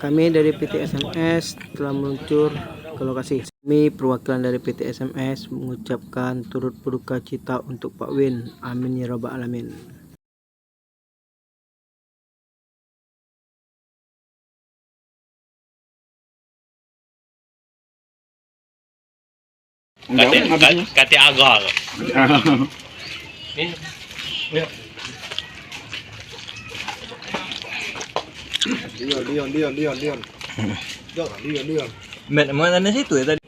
Kami dari PT SMS telah meluncur ke lokasi. Kami perwakilan dari PT SMS mengucapkan turut berduka cita untuk Pak Win. Amin ya rabbal alamin. Kati agal. Dion. Mana situ ya tadi?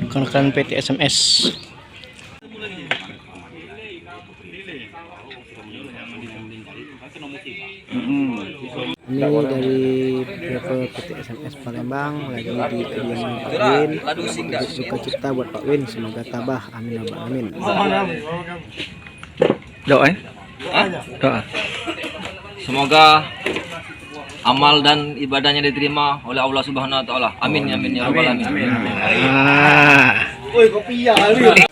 Rekan-rekan PT SMS. Ini dari driver PT SMS Palembang lagi di kediaman Pak Win. Duka cita buat Pak Win, semoga tabah. Amin ya rabbal alamin. Doa. Doa. Semoga amal dan ibadahnya diterima oleh Allah Subhanahu wa taala. Amin ya rabbal alamin. Woi, kopi ya kali.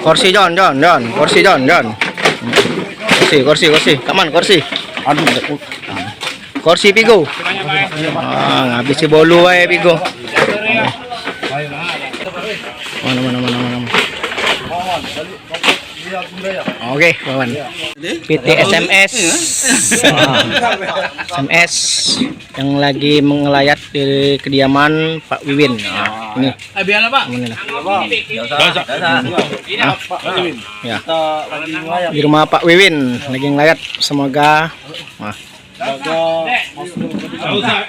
Kursi John. Kursi. Kaman kursi. Aduh. Kursi Pigo. Ngabisi bolu wae Pigo. Mana. Oke, kawan. PT SMS. SMS yang lagi mengelayat di kediaman Pak Wiwin. Ini. Biar Pak. Ya. Di rumah Pak Wiwin lagi ngelayat, semoga Semoga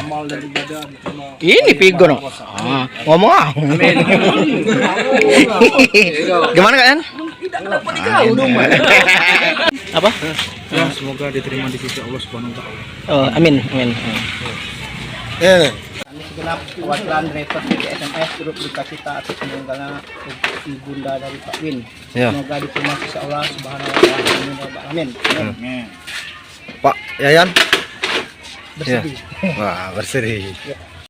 amal dan ibadah diterima. ini Pigo no. Ngomong ah. Gimana kan? Apa? Ya, semoga diterima di sisi Allah Subhanahu wa taala. Oh, amin. Kami segenap perwakilan driver PT SMS turut berduka cita atas meninggalnya ibunda dari Pak Win. Semoga diterima sisi Allah Subhanahu wa taala. Amin. Amin. Pak Yayan Bersedih. wah bersedih